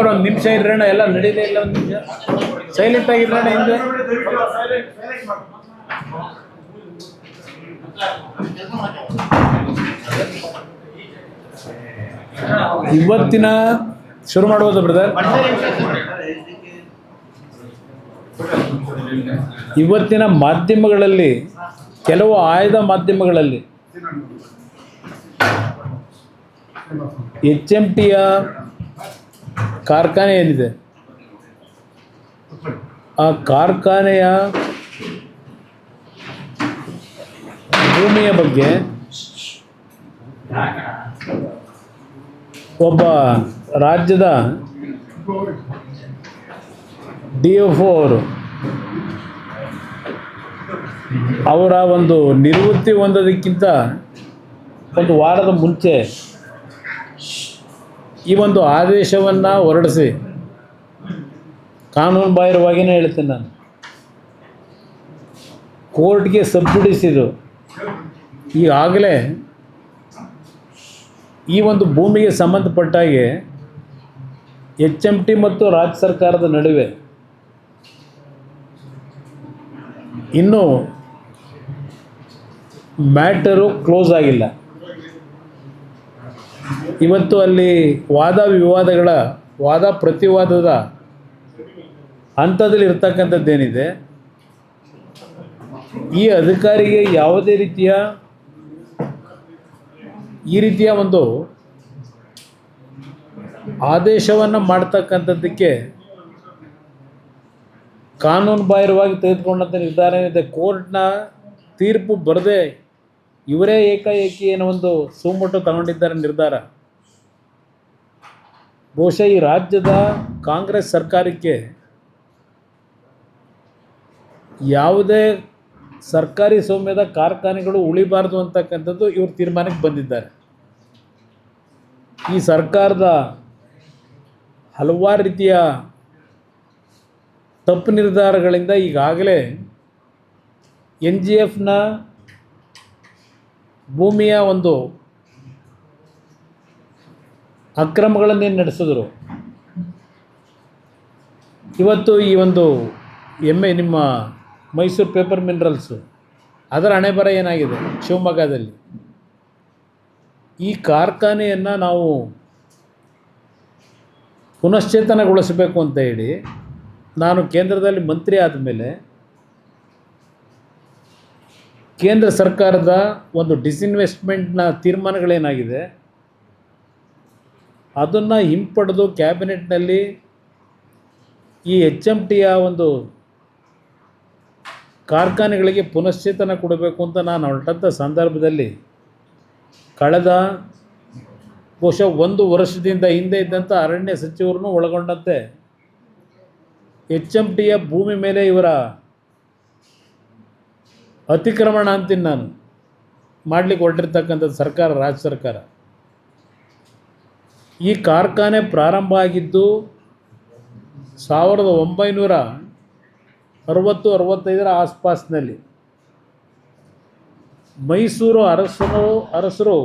ಒಂದು ನಿಮಿಷ ಇರೋಣ, ಎಲ್ಲ ನಡೀಲೇ ಇಲ್ಲ. ಒಂದು ನಿಮಿಷ ಸೈಲೆಂಟ್ ಆಗಿರೋಣ. ಹಿಂದೆ ಇವತ್ತಿನ ಶುರು ಮಾಡ್ಬೋದು ಬ್ರದರ್. ಇವತ್ತಿನ ಮಾಧ್ಯಮಗಳಲ್ಲಿ, ಕೆಲವು ಆಯ್ದ ಮಾಧ್ಯಮಗಳಲ್ಲಿ HMTಯ ಕಾರ್ಖಾನೆ ಏನಿದೆ, ಆ ಕಾರ್ಖಾನೆಯ ಭೂಮಿಯ ಬಗ್ಗೆ ಒಬ್ಬ ರಾಜ್ಯದ DFO ಅವರ ಒಂದು ನಿವೃತ್ತಿ ಹೊಂದೋದಕ್ಕಿಂತ ಒಂದು ವಾರದ ಮುಂಚೆ ಈ ಒಂದು ಆದೇಶವನ್ನು ಹೊರಡಿಸಿ, ಕಾನೂನು ಬಾಹಿರವಾಗಿಯೇ ಹೇಳ್ತೇನೆ ನಾನು, ಕೋರ್ಟ್ಗೆ ಸಬ್ಜುಡಿಸಿದ್ರು. ಈಗಾಗಲೇ ಈ ಒಂದು ಭೂಮಿಗೆ ಸಂಬಂಧಪಟ್ಟಾಗೆ HMT ಮತ್ತು ರಾಜ್ಯ ಸರ್ಕಾರದ ನಡುವೆ ಇನ್ನೂ ಮ್ಯಾಟರು ಕ್ಲೋಸ್ ಆಗಿಲ್ಲ. ಇವತ್ತು ಅಲ್ಲಿ ವಾದ ಪ್ರತಿವಾದದ ಹಂತದಲ್ಲಿ ಇರ್ತಕ್ಕಂಥದ್ದೇನಿದೆ, ಈ ಅಧಿಕಾರಿಗೆ ಯಾವುದೇ ಈ ರೀತಿಯ ಒಂದು ಆದೇಶವನ್ನು ಮಾಡ್ತಕ್ಕಂಥದ್ದಕ್ಕೆ ಕಾನೂನು ಬಾಹಿರವಾಗಿ ತೆಗೆದುಕೊಂಡಂಥ ನಿರ್ಧಾರ ಏನಿದೆ, ಕೋರ್ಟ್ನ ತೀರ್ಪು ಬರದೆ ಇವರೇ ಏಕಾಏಕಿ ಏನೋ ಒಂದು ಸುಮೋಟೋ ತಗೊಂಡಿದ್ದಾರೆ ನಿರ್ಧಾರ. ಬಹುಶಃ ಈ ರಾಜ್ಯದ ಕಾಂಗ್ರೆಸ್ ಸರ್ಕಾರಕ್ಕೆ ಯಾವುದೇ ಸರ್ಕಾರಿ ಸ್ವಾಮ್ಯದ ಕಾರ್ಖಾನೆಗಳು ಉಳಿಬಾರ್ದು ಅಂತಕ್ಕಂಥದ್ದು ಇವರು ತೀರ್ಮಾನಕ್ಕೆ ಬಂದಿದ್ದಾರೆ. ಈ ಸರ್ಕಾರದ ಹಲವಾರು ರೀತಿಯ ತಪ್ಪು ನಿರ್ಧಾರಗಳಿಂದ ಈಗಾಗಲೇ NGFನ ಭೂಮಿಯ ಒಂದು ಅಕ್ರಮಗಳನ್ನೇನು ನಡೆಸಿದ್ರು, ಇವತ್ತು ಈ ಒಂದು ನಿಮ್ಮ ಮೈಸೂರು ಪೇಪರ್ ಮಿನರಲ್ಸು ಅದರ ಹಣೆಬರ ಏನಾಗಿದೆ ಶಿವಮೊಗ್ಗದಲ್ಲಿ. ಈ ಕಾರ್ಖಾನೆಯನ್ನು ನಾವು ಪುನಶ್ಚೇತನಗೊಳಿಸಬೇಕು ಅಂತ ಹೇಳಿ ನಾನು ಕೇಂದ್ರದಲ್ಲಿ ಮಂತ್ರಿ ಆದಮೇಲೆ ಕೇಂದ್ರ ಸರ್ಕಾರದ ಒಂದು ಡಿಸ್ಇನ್ವೆಸ್ಟ್ಮೆಂಟ್ನ ತೀರ್ಮಾನಗಳೇನಾಗಿದೆ ಅದನ್ನು ಹಿಂಪಡೆದು ಕ್ಯಾಬಿನೆಟ್ನಲ್ಲಿ ಈ HMTಯ ಒಂದು ಕಾರ್ಖಾನೆಗಳಿಗೆ ಪುನಶ್ಚೇತನ ಕೊಡಬೇಕು ಅಂತ ನಾನು ಹೊರಟಂಥ ಸಂದರ್ಭದಲ್ಲಿ ಕಳೆದ ಬಹುಶಃ 1 ವರ್ಷದಿಂದ ಹಿಂದೆ ಇದ್ದಂಥ ಅರಣ್ಯ ಸಚಿವರನ್ನು ಒಳಗೊಂಡಂತೆ HMTಯ ಭೂಮಿ ಮೇಲೆ ಇವರ ಅತಿಕ್ರಮಣ ಅಂತೀನಿ ನಾನು ಮಾಡಲಿಕ್ಕೆ ಹೊರಟಿರ್ತಕ್ಕಂಥದ್ದು ಸರ್ಕಾರ, ರಾಜ್ಯ ಸರ್ಕಾರ. ಈ ಕಾರ್ಖಾನೆ ಪ್ರಾರಂಭ ಆಗಿದ್ದು 1960-65 ಆಸ್ಪಾಸ್ನಲ್ಲಿ. ಮೈಸೂರು ಅರಸರು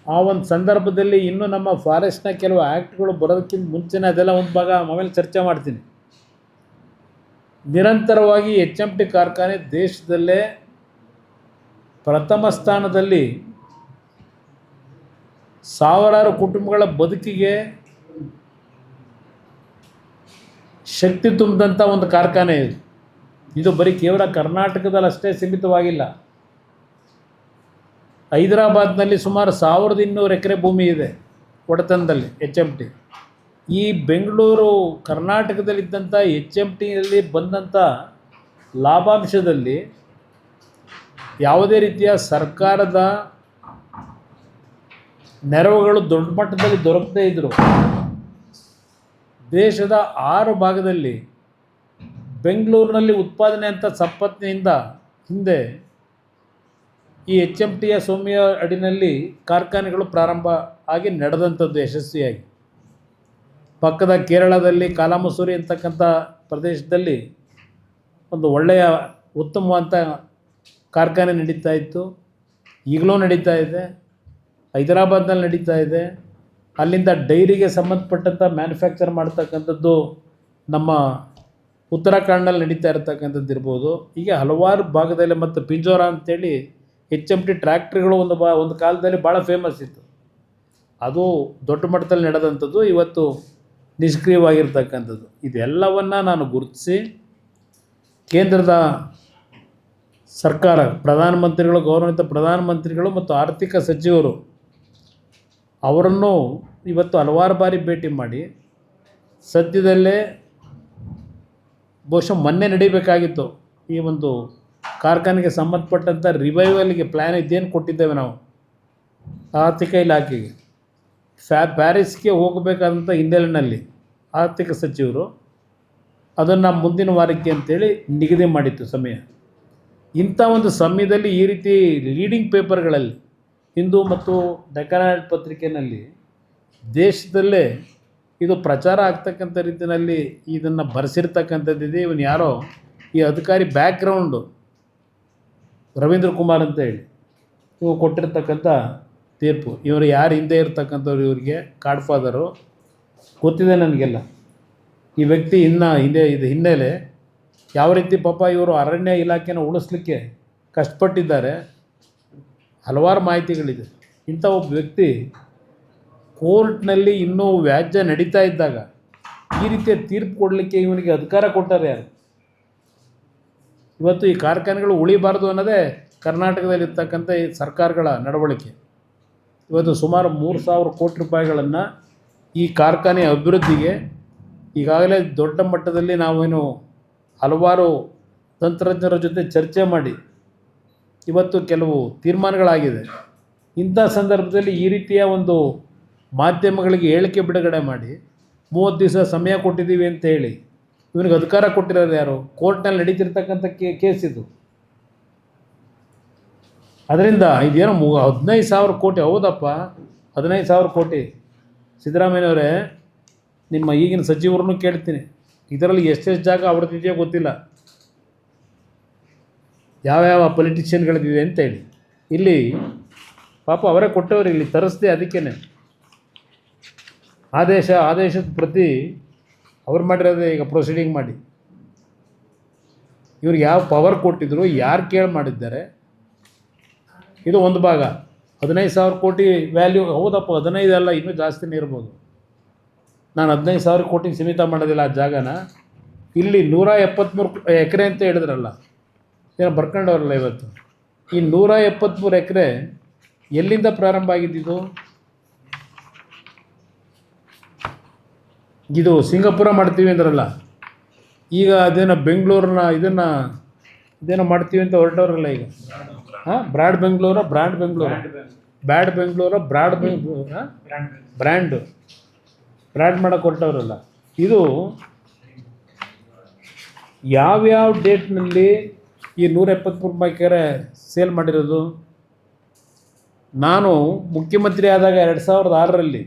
ಆ ಒಂದು ಸಂದರ್ಭದಲ್ಲಿ ಇನ್ನೂ ನಮ್ಮ ಫಾರೆಸ್ಟ್ನ ಕೆಲವು ಆ್ಯಕ್ಟ್ಗಳು ಬರೋದಕ್ಕಿಂತ ಮುಂಚೆನೇ ಅದೆಲ್ಲ ಒಂದು ಭಾಗ ಆಮೇಲೆ ಚರ್ಚೆ ಮಾಡ್ತೀನಿ. ನಿರಂತರವಾಗಿ HMT ಕಾರ್ಖಾನೆ ದೇಶದಲ್ಲೇ ಪ್ರಥಮ ಸ್ಥಾನದಲ್ಲಿ ಸಾವಿರಾರು ಕುಟುಂಬಗಳ ಬದುಕಿಗೆ ಶಕ್ತಿ ತುಂಬಿದಂಥ ಒಂದು ಕಾರ್ಖಾನೆ ಇದು. ಇದು ಬರೀ ಕೇವಲ ಕರ್ನಾಟಕದಲ್ಲಿ ಅಷ್ಟೇ ಸೀಮಿತವಾಗಿಲ್ಲ. ಹೈದರಾಬಾದ್ನಲ್ಲಿ ಸುಮಾರು 1200 ಎಕರೆ ಭೂಮಿ ಇದೆ ಒಡೆತನದಲ್ಲಿ HMT. ಈ ಬೆಂಗಳೂರು ಕರ್ನಾಟಕದಲ್ಲಿದ್ದಂಥ HMTಯಲ್ಲಿ ಬಂದಂಥ ಲಾಭಾಂಶದಲ್ಲಿ ಯಾವುದೇ ರೀತಿಯ ಸರ್ಕಾರದ ನೆರವುಗಳು ದೊಡ್ಡ ಮಟ್ಟದಲ್ಲಿ ದೊರಕದೇ ಇದ್ದರು. ದೇಶದ 6 ಭಾಗದಲ್ಲಿ ಬೆಂಗಳೂರಿನಲ್ಲಿ ಉತ್ಪಾದನೆ ಅಂತ ಸಂಪತ್ತಿನಿಂದ ಹಿಂದೆ ಈ HMTಯ ಸ್ವಾಮ್ಯ ಅಡಿನಲ್ಲಿ ಕಾರ್ಖಾನೆಗಳು ಪ್ರಾರಂಭ ಆಗಿ ನಡೆದಂಥದ್ದು ಯಶಸ್ವಿಯಾಗಿ. ಪಕ್ಕದ ಕೇರಳದಲ್ಲಿ ಕಾಲಾಮಸೂರಿ ಅಂತಕ್ಕಂಥ ಪ್ರದೇಶದಲ್ಲಿ ಒಂದು ಒಳ್ಳೆಯ ಉತ್ತಮವಾದ ಕಾರ್ಖಾನೆ ನಡೀತಾ ಇತ್ತು, ಈಗಲೂ ನಡೀತಾ ಇದೆ. ಹೈದರಾಬಾದ್ನಲ್ಲಿ ನಡೀತಾ ಇದೆ, ಅಲ್ಲಿಂದ ಡೈರಿಗೆ ಸಂಬಂಧಪಟ್ಟಂಥ ಮ್ಯಾನುಫ್ಯಾಕ್ಚರ್ ಮಾಡ್ತಕ್ಕಂಥದ್ದು ನಮ್ಮ ಉತ್ತರಾಖಂಡಲ್ಲಿ ನಡೀತಾ ಇರತಕ್ಕಂಥದ್ದು ಇರ್ಬೋದು. ಹೀಗೆ ಹಲವಾರು ಭಾಗದಲ್ಲಿ ಮತ್ತು ಪಿಂಜೋರ ಅಂತೇಳಿ HMT ಟ್ರ್ಯಾಕ್ಟ್ರಿಗಳು ಒಂದು ಕಾಲದಲ್ಲಿ ಭಾಳ ಫೇಮಸ್ ಇತ್ತು. ಅದು ದೊಡ್ಡ ಮಟ್ಟದಲ್ಲಿ ನಡೆದಂಥದ್ದು, ಇವತ್ತು ನಿಷ್ಕ್ರಿಯವಾಗಿರ್ತಕ್ಕಂಥದ್ದು. ಇದೆಲ್ಲವನ್ನು ನಾನು ಗುರುತಿಸಿ ಕೇಂದ್ರದ ಸರ್ಕಾರ, ಪ್ರಧಾನಮಂತ್ರಿಗಳು, ಗೌರವಾನ್ವಿತ ಪ್ರಧಾನಮಂತ್ರಿಗಳು ಮತ್ತು ಆರ್ಥಿಕ ಸಚಿವರು ಅವರನ್ನು ಇವತ್ತು ಹಲವಾರು ಬಾರಿ ಭೇಟಿ ಮಾಡಿ ಸದ್ಯದಲ್ಲೇ ಬಹುಶಃ ಮೊನ್ನೆ ನಡೀಬೇಕಾಗಿತ್ತು ಈ ಒಂದು ಕಾರ್ಖಾನೆಗೆ ಸಂಬಂಧಪಟ್ಟಂಥ ರಿವೈವಲ್ಗೆ ಪ್ಲ್ಯಾನ್ ಇದೇನು ಕೊಟ್ಟಿದ್ದೇವೆ ನಾವು ಆರ್ಥಿಕ ಇಲಾಖೆಗೆ, ಪ್ಯಾರಿಸ್ಗೆ ಹೋಗಬೇಕಾದಂಥ ಹಿನ್ನೆಲೆಯಲ್ಲಿ ಆರ್ಥಿಕ ಸಚಿವರು ಅದನ್ನು ಮುಂದಿನ ವಾರಕ್ಕೆ ಅಂತೇಳಿ ನಿಗದಿ ಮಾಡಿತ್ತು ಸಮಯ. ಇಂಥ ಒಂದು ಸಮಯದಲ್ಲಿ ಈ ರೀತಿ ಲೀಡಿಂಗ್ ಪೇಪರ್ಗಳಲ್ಲಿ, ಹಿಂದೂ ಮತ್ತು ಡೆಕ್ಕನ್ ಹೆರಾಲ್ಡ್ ಪತ್ರಿಕೆಯಲ್ಲಿ ದೇಶದಲ್ಲೇ ಇದು ಪ್ರಚಾರ ಆಗ್ತಕ್ಕಂಥ ರೀತಿಯಲ್ಲಿ ಇದನ್ನು ಬರೆಸಿರ್ತಕ್ಕಂಥದ್ದಿದೆ. ಇವನು ಯಾರೋ ಈ ಅಧಿಕಾರಿ ಬ್ಯಾಕ್ಗ್ರೌಂಡು ರವೀಂದ್ರ ಕುಮಾರ್ ಅಂತ ಹೇಳಿ ಇವು ಕೊಟ್ಟಿರ್ತಕ್ಕಂಥ ತೀರ್ಪು. ಇವರು ಯಾರು ಹಿಂದೆ ಇರ್ತಕ್ಕಂಥವ್ರು, ಇವರಿಗೆ ಗಾಡ್ ಫಾದರು ಗೊತ್ತಿದೆ ನನಗೆಲ್ಲ. ಈ ವ್ಯಕ್ತಿ ಇದು ಹಿನ್ನೆಲೆ ಯಾವ ರೀತಿ ಪಾಪ ಇವರು ಅರಣ್ಯ ಇಲಾಖೆನ ಉಳಿಸ್ಲಿಕ್ಕೆ ಕಷ್ಟಪಟ್ಟಿದ್ದಾರೆ, ಹಲವಾರು ಮಾಹಿತಿಗಳಿದೆ. ಇಂಥ ಒಬ್ಬ ವ್ಯಕ್ತಿ ಕೋರ್ಟ್ನಲ್ಲಿ ಇನ್ನೂ ವ್ಯಾಜ್ಯ ನಡೀತಾ ಇದ್ದಾಗ ಈ ರೀತಿಯ ತೀರ್ಪು ಕೊಡಲಿಕ್ಕೆ ಇವನಿಗೆ ಅಧಿಕಾರ ಕೊಟ್ಟಾರೆ ಯಾರು? ಇವತ್ತು ಈ ಕಾರ್ಖಾನೆಗಳು ಉಳಿಬಾರ್ದು ಅನ್ನೋದೇ ಕರ್ನಾಟಕದಲ್ಲಿರ್ತಕ್ಕಂಥ ಈ ಸರ್ಕಾರಗಳ ನಡವಳಿಕೆ. ಇವತ್ತು ಸುಮಾರು 3,000 ಕೋಟಿ ರೂಪಾಯಿಗಳನ್ನು ಈ ಕಾರ್ಖಾನೆ ಅಭಿವೃದ್ಧಿಗೆ ಈಗಾಗಲೇ ದೊಡ್ಡ ಮಟ್ಟದಲ್ಲಿ ನಾವೇನು ಹಲವಾರು ತಂತ್ರಜ್ಞರ ಜೊತೆ ಚರ್ಚೆ ಮಾಡಿ ಇವತ್ತು ಕೆಲವು ತೀರ್ಮಾನಗಳಾಗಿದೆ. ಇಂಥ ಸಂದರ್ಭದಲ್ಲಿ ಈ ರೀತಿಯ ಒಂದು ಮಾಧ್ಯಮಗಳಿಗೆ ಹೇಳಿಕೆ ಬಿಡುಗಡೆ ಮಾಡಿ 30 ದಿವಸ ಸಮಯ ಕೊಟ್ಟಿದ್ದೀವಿ ಅಂತ ಹೇಳಿ ಇವನಿಗೆ ಅಧಿಕಾರ ಕೊಟ್ಟಿರೋದು ಯಾರು? ಕೋರ್ಟ್ನಲ್ಲಿ ನಡೀತಿರ್ತಕ್ಕಂಥ ಕೇಸ್ ಇದು. ಅದರಿಂದ ಇದೇನೋ 15,000 ಕೋಟಿ, ಹೌದಪ್ಪ 15,000 ಕೋಟಿ. ಸಿದ್ದರಾಮಯ್ಯನವರೇ, ನಿಮ್ಮ ಈಗಿನ ಸಚಿವರನ್ನು ಕೇಳ್ತೀನಿ, ಇದರಲ್ಲಿ ಎಷ್ಟೆಷ್ಟು ಜಾಗ ಅವ್ರದ್ದಿದೆಯೋ ಗೊತ್ತಿಲ್ಲ, ಯಾವ್ಯಾವ ಪೊಲಿಟಿಷಿಯನ್ಗಳಿದೆ ಅಂತೇಳಿ. ಇಲ್ಲಿ ಪಾಪ ಅವರೇ ಕೊಟ್ಟವ್ರು, ಇಲ್ಲಿ ತರಿಸ್ದೆ. ಅದಕ್ಕೇ ಆದೇಶದ ಪ್ರತಿ ಅವ್ರು ಮಾಡಿರೋದೇ ಈಗ ಪ್ರೊಸೀಡಿಂಗ್ ಮಾಡಿ. ಇವ್ರಿಗೆ ಯಾವ ಪವರ್ ಕೊಟ್ಟಿದ್ರು, ಯಾರು ಕೇಳಿ ಮಾಡಿದ್ದಾರೆ, ಇದು ಒಂದು ಭಾಗ. 15,000 ಕೋಟಿ ವ್ಯಾಲ್ಯೂ, ಹೌದಪ್ಪ 15 ಅಲ್ಲ, ಇನ್ನೂ ಜಾಸ್ತಿನೇ ಇರ್ಬೋದು. ನಾನು 15,000 ಕೋಟಿಗೆ ಸೀಮಿತ ಮಾಡೋದಿಲ್ಲ ಆ ಜಾಗನ. ಇಲ್ಲಿ 173 ಎಕರೆ ಅಂತ ಹೇಳಿದ್ರಲ್ಲ, ಏನೋ ಬರ್ಕೊಂಡವ್ರಲ್ಲ ಇವತ್ತು. ಈ 173 ಎಕರೆ ಎಲ್ಲಿಂದ ಪ್ರಾರಂಭ ಆಗಿದ್ದಿದ್ದು? ಇದು ಸಿಂಗಾಪುರ ಮಾಡ್ತೀವಿ ಅಂದ್ರಲ್ಲ, ಈಗ ಅದೇನೋ ಬೆಂಗಳೂರನ್ನ ಇದೇನೋ ಮಾಡ್ತೀವಿ ಅಂತ ಹೊರಟವ್ರಲ್ಲ ಈಗ. ಬ್ರಾಡ್ ಬೆಂಗಳೂರು ಬ್ರ್ಯಾಂಡ್ ಮಾಡೋಕ್ಕೆ ಹೊರಟವ್ರಲ್ಲ. ಇದು ಯಾವ್ಯಾವ ಡೇಟ್ನಲ್ಲಿ ಈ 173 ಎಕರೆ ಸೇಲ್ ಮಾಡಿರೋದು? ನಾನು ಮುಖ್ಯಮಂತ್ರಿ ಆದಾಗ 2006ರಲ್ಲಿ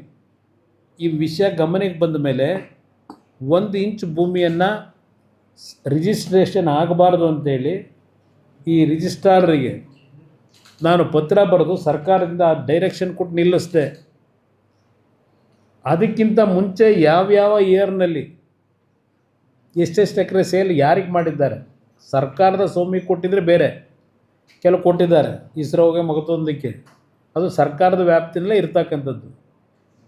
ಈ ವಿಷಯ ಗಮನಕ್ಕೆ ಬಂದ ಮೇಲೆ 1 ಇಂಚ್ ಭೂಮಿಯನ್ನು ರಿಜಿಸ್ಟ್ರೇಷನ್ ಆಗಬಾರ್ದು ಅಂತೇಳಿ ಈ ರಿಜಿಸ್ಟ್ರಾರಿಗೆ ನಾನು ಪತ್ರ ಬರೆದು ಸರ್ಕಾರದಿಂದ ಡೈರೆಕ್ಷನ್ ಕೊಟ್ಟು ನಿಲ್ಲಿಸಿದೆ. ಅದಕ್ಕಿಂತ ಮುಂಚೆ ಯಾವ್ಯಾವ ಇಯರ್ನಲ್ಲಿ ಎಷ್ಟೆಷ್ಟು ಎಕರೆ ಸೇಲ್ ಯಾರಿಗೆ ಮಾಡಿದ್ದಾರೆ, ಸರ್ಕಾರದ ಸ್ವಾಮಿಗೆ ಕೊಟ್ಟಿದ್ರೆ ಬೇರೆ, ಕೆಲವು ಕೊಟ್ಟಿದ್ದಾರೆ ಇಸ್ರೋಗೆ ಮಗದೊಂದಕ್ಕೆ, ಅದು ಸರ್ಕಾರದ ವ್ಯಾಪ್ತಿಯಲ್ಲೇ ಇರ್ತಕ್ಕಂಥದ್ದು.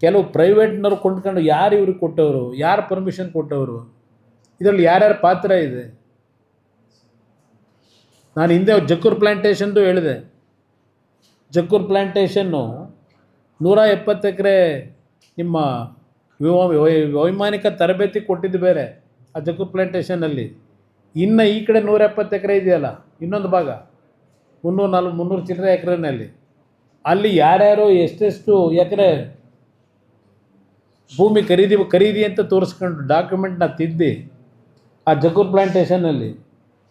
ಕೆಲವು ಪ್ರೈವೇಟ್ನವ್ರು ಕೊಂಡ್ಕೊಂಡು ಯಾರು ಇವ್ರಿಗೆ ಕೊಟ್ಟವರು, ಯಾರು ಪರ್ಮಿಷನ್ ಕೊಟ್ಟವರು, ಇದರಲ್ಲಿ ಯಾರ್ಯಾರ ಪಾತ್ರ ಇದೆ? ನಾನು ಹಿಂದೆ ಜಕ್ಕೂರು ಪ್ಲ್ಯಾಂಟೇಷನ್ದು ಹೇಳಿದೆ. ಜಕ್ಕೂರು ಪ್ಲ್ಯಾಂಟೇಷನ್ನು 170 ಎಕರೆ ನಿಮ್ಮ ವೈಮಾನಿಕ ತರಬೇತಿ ಕೊಟ್ಟಿದ್ದು ಬೇರೆ ಆ ಜಕ್ಕೂರು ಪ್ಲ್ಯಾಂಟೇಷನ್ನಲ್ಲಿ. ಇನ್ನು ಈ ಕಡೆ 170 ಎಕರೆ ಇದೆಯಲ್ಲ, ಇನ್ನೊಂದು ಭಾಗ 300 ಚಿಲ್ಲರೆ ಎಕರೆನಲ್ಲಿ, ಅಲ್ಲಿ ಯಾರ್ಯಾರು ಎಷ್ಟೆಷ್ಟು ಎಕರೆ ಭೂಮಿ ಖರೀದಿ ಅಂತ ತೋರಿಸ್ಕೊಂಡು ಡಾಕ್ಯುಮೆಂಟ್ನ ತಿದ್ದಿ ಆ ಜಕ್ಕೂರು ಪ್ಲ್ಯಾಂಟೇಷನ್ನಲ್ಲಿ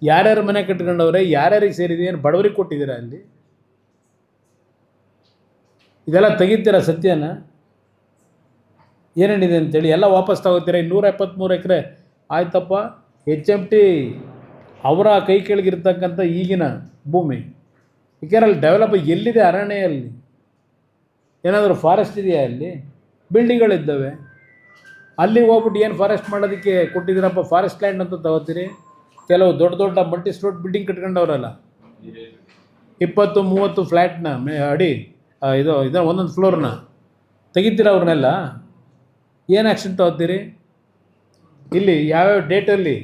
ಯಾರ್ಯಾರು ಮನೆ ಕಟ್ಕೊಂಡವ್ರೆ, ಯಾರ್ಯಾರಿಗೆ ಸೇರಿದೆ, ಏನು ಬಡವರಿಗೆ ಕೊಟ್ಟಿದ್ದೀರಾ ಅಲ್ಲಿ? ಇದೆಲ್ಲ ತೆಗಿತೀರಾ ಸತ್ಯನ? ಏನೇನಿದೆ ಅಂತೇಳಿ ಎಲ್ಲ ವಾಪಸ್ ತಗೋತೀರಾ. 173 ಎಕರೆ ಆಯ್ತಪ್ಪ, HMT ಅವರ ಕೈ ಕೆಳಗಿರ್ತಕ್ಕಂಥ ಈಗಿನ ಭೂಮಿ, ಏಕೆಂದರೆ ಅಲ್ಲಿ ಡೆವಲಪ್ ಎಲ್ಲಿದೆ? ಅರಣ್ಯಲ್ಲಿ ಏನಾದರೂ ಫಾರೆಸ್ಟ್ ಇದೆಯಾ ಅಲ್ಲಿ? ಬಿಲ್ಡಿಂಗ್ಗಳಿದ್ದಾವೆ. ಅಲ್ಲಿಗೆ ಹೋಗ್ಬಿಟ್ಟು ಏನು ಫಾರೆಸ್ಟ್ ಮಾಡೋದಕ್ಕೆ ಕೊಟ್ಟಿದ್ದೀರಪ್ಪ, ಫಾರೆಸ್ಟ್ ಲ್ಯಾಂಡ್ ಅಂತ ತಗೋತೀರಿ. ಕೆಲವು ದೊಡ್ಡ ದೊಡ್ಡ ಮಲ್ಟಿ ಸ್ಟೋರ್ ಬಿಲ್ಡಿಂಗ್ ಕಟ್ಕೊಂಡವ್ರಲ್ಲ, 20-30 ಫ್ಲ್ಯಾಟ್ನ ಅಡಿ ಇದು ಒಂದೊಂದು ಫ್ಲೋರ್ನ ತೆಗಿತೀರ ಅವ್ರನ್ನೆಲ್ಲ. ಏನು ಆ್ಯಕ್ಷನ್ ತಗೋತೀರಿ? ಇಲ್ಲಿ ಯಾವ್ಯಾವ ಡೇಟಲ್ಲಿ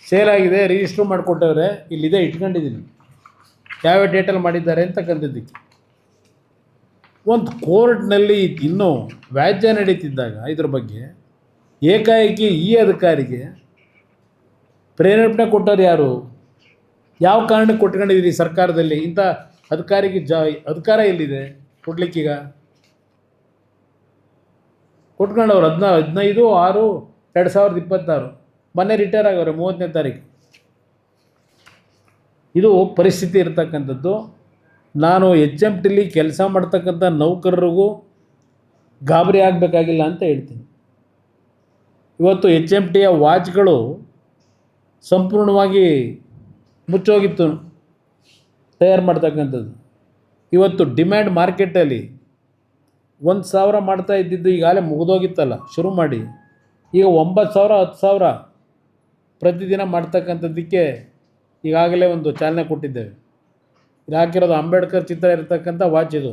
ಸೇಲ್ ಆಗಿದೆ ರಿಜಿಸ್ಟ್ರ್ ಮಾಡಿಕೊಟ್ಟವ್ರೆ, ಇಲ್ಲಿದೆ ಇಟ್ಕೊಂಡಿದ್ದೀನಿ, ಯಾವ್ಯಾವ ಡೇಟಲ್ಲಿ ಮಾಡಿದ್ದಾರೆ ಅಂತಕ್ಕಂಥದ್ದಕ್ಕೆ. ಒಂದು ಕೋರ್ಟ್ನಲ್ಲಿ ಇನ್ನೂ ವ್ಯಾಜ್ಯ ನಡೀತಿದ್ದಾಗ ಇದ್ರ ಬಗ್ಗೆ ಏಕಾಏಕಿ ಈ ಅಧಿಕಾರಿಗೆ ಪ್ರೇರೇಪಣೆ ಕೊಟ್ಟವ್ರು ಯಾರು? ಯಾವ ಕಾರಣಕ್ಕೆ ಕೊಟ್ಕೊಂಡಿದ್ದೀರಿ ಸರ್ಕಾರದಲ್ಲಿ? ಇಂಥ ಅಧಿಕಾರಿಗೆ ಅಧಿಕಾರ ಎಲ್ಲಿದೆ ಕೊಡ್ಲಿಕ್ಕೀಗ? ಕೊಟ್ಕೊಂಡವ್ರು 15/6/2026 ಮೊನ್ನೆ ರಿಟೈರ್ ಆಗವ್ರೆ 30ನೇ ತಾರೀಕು. ಇದು ಪರಿಸ್ಥಿತಿ ಇರ್ತಕ್ಕಂಥದ್ದು. ನಾನು HMTಲಿ ಕೆಲಸ ಮಾಡ್ತಕ್ಕಂಥ ನೌಕರರಿಗೂ ಗಾಬರಿ ಆಗಬೇಕಾಗಿಲ್ಲ ಅಂತ ಹೇಳ್ತೀನಿ. ಇವತ್ತು HMTಯ ವಾಚ್ಗಳು ಸಂಪೂರ್ಣವಾಗಿ ಮುಚ್ಚೋಗಿತ್ತು ತಯಾರು ಮಾಡ್ತಕ್ಕಂಥದ್ದು. ಇವತ್ತು ಡಿಮ್ಯಾಂಡ್ ಮಾರ್ಕೆಟಲ್ಲಿ 1,000 ಮಾಡ್ತಾ ಇದ್ದಿದ್ದು ಈಗಾಗಲೇ ಮುಗಿದೋಗಿತ್ತಲ್ಲ ಶುರು ಮಾಡಿ, ಈಗ 9,000 10,000 ಪ್ರತಿದಿನ ಮಾಡ್ತಕ್ಕಂಥದ್ದಕ್ಕೆ ಈಗಾಗಲೇ ಒಂದು ಚಾಲನೆ ಕೊಟ್ಟಿದ್ದೇವೆ. ಇದು ಹಾಕಿರೋದು ಅಂಬೇಡ್ಕರ್ ಚಿತ್ರ ಇರತಕ್ಕಂಥ ವಾಚ್, ಇದು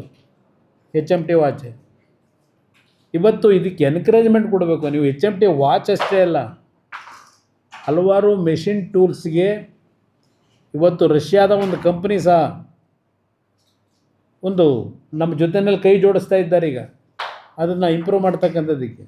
HMT ವಾಚ್. ಇವತ್ತು ಇದಕ್ಕೆ ಎನ್ಕರೇಜ್ಮೆಂಟ್ ಕೊಡಬೇಕು. ನೀವು HMT ವಾಚ್ ಅಷ್ಟೇ ಅಲ್ಲ, ಹಲವಾರು ಮೆಷಿನ್ ಟೂಲ್ಸ್ಗೆ ಇವತ್ತು ರಷ್ಯಾದ ಒಂದು ಕಂಪ್ನಿ ಸಹ ಒಂದು ನಮ್ಮ ಜೊತೆಯಲ್ಲಿ ಕೈ ಜೋಡಿಸ್ತಾ ಇದ್ದಾರೆ ಈಗ ಅದನ್ನು ಇಂಪ್ರೂವ್ ಮಾಡ್ತಕ್ಕಂಥದ್ದಕ್ಕೆ.